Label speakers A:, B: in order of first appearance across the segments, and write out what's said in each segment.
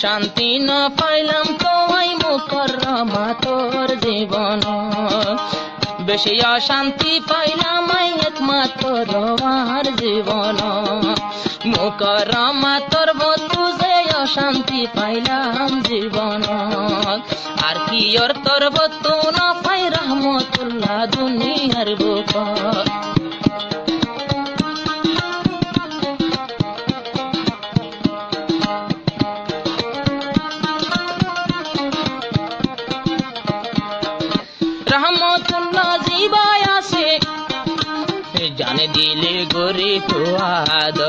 A: শান্তি না পাইলাম তোমায় মুকররমা তোর জীবন বেশি অশান্তি পাইলাম একমাত্র তোমার জীবন মুকররমা তোর বন্ধু যে অশান্তি পাইলাম জীবন আর কি ওর তোর বন্ধু না পাই রহমতুল্লাহ দুনিয়ার বুক রহমতুল্লাহ জীবায় আছে জানে দিলে গরি তো আদ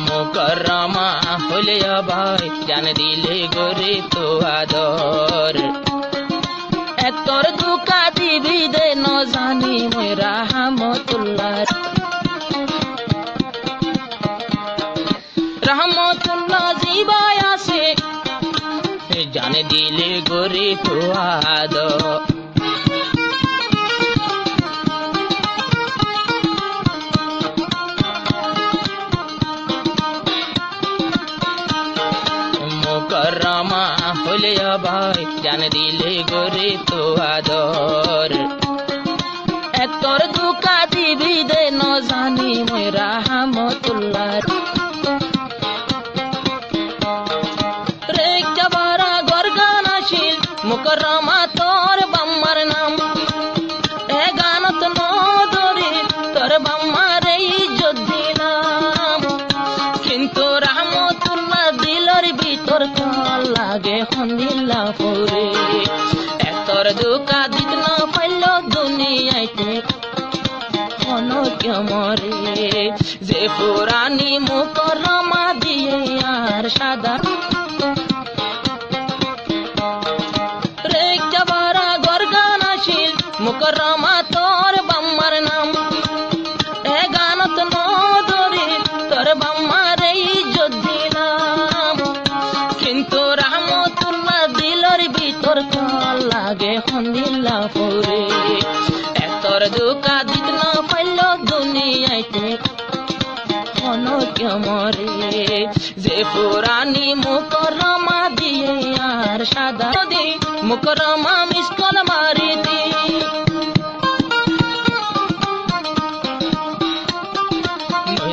A: মুকররমা হলে ভাই জানে দিলে গরি তো আদর এতর দুকা দিবি দে ন জানি মই রহমতুল্লাহ রহমতুল্লাহ জীবায় আছে জানে দিলে গরি তো আদ মুকররমা হলে ভাই জানে দিলে গরি তো আদর এতর দুকা দিবি দে ন জানি মই রহমতুল্লাহ মুকররমা তোর বাম্মার নাম এ গানত নদরি তোর বাম্মার ইজ্জত দিলাম কিন্তু রহমতুল্লাহ দিলর ভিতর কাল লাগে হন্দিল্লা পরে এতর দুকা দিত না পাইল দুনিয়াতে অনকে মরে যে পুরানি মুকররমা দিয়ে আর সাদা মুকররমা তোর বাম্মার নাম এ গানত নদরি তোর বাম্মার ইজ্জত দিলাম কিন্তু রহমতুল্লাহ দিলর ভিতর কাল লাগে হন্দিল্লা পরে এতর দুকা দিত না পাইল দুনিয়াতে অনকে মরে যে পুরানি মুকররমা দিয়ে আর সাদা দি মুকররমা মিসকল মারিতি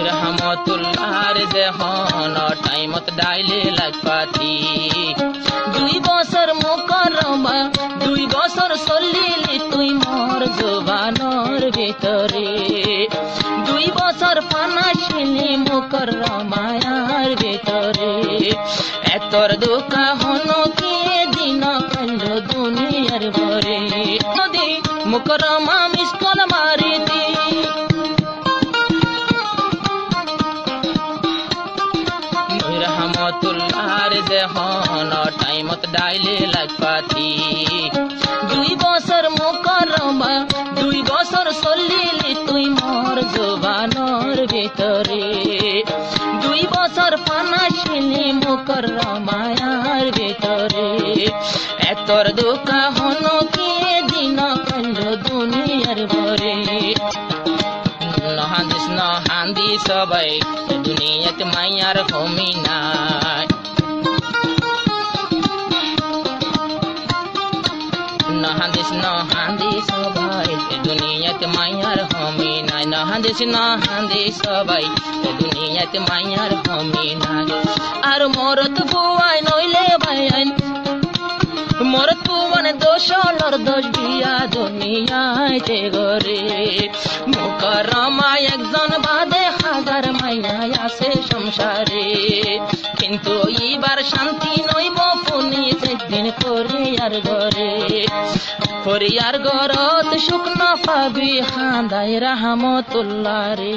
A: রহমতুল্লাহর দেহন টাইমত ডাইলে লাগপাতি 2 বছর মুকররমা 2 বছর চলিলি তুই মোর জবানর ভিতরে 2 বছর পানাছিলি মুকররমার ভিতরে এতর দুকা হন কে দিন কাল দুনিয়ার ভরে নদী মুকররমা মিসকল মারিতি রহমতুল্লাহর দেহন টাইমত ডাইলে লাগপাতি 2 বছর মুকররমা 2 বছর চলিলি তুই মোর জবানর ভিতরে 2 বছর পানাছিলি মুকররমার ভিতরে এতর দুকা হন কে দিন কাল দুনিয়ার ভরে নহাদিস নহান্দি সবাই দুনিয়াতে মায়ার হমি নাই নহাদিস নহান্দি সবাই দুনিয়াতে মায়ার হমি নাই নহাদিস নহান্দি সবাই দুনিয়াতে মায়ার হমি নাই আর মরত বুয়াই নইলে ভাইন মরত বুয়ান দোষলর দোষ বিয়া দুনিয়াতে গরে মুকররমা একজন বাদে হাজার মাইয়া আছে সংসারে কিন্তু এইবার শান্তি নইব পুনি একদিন পরিয়ার ঘরে পরিয়ার ঘরত সুখ না পাবি হাঁদাই রহমতুল্লাহ রে।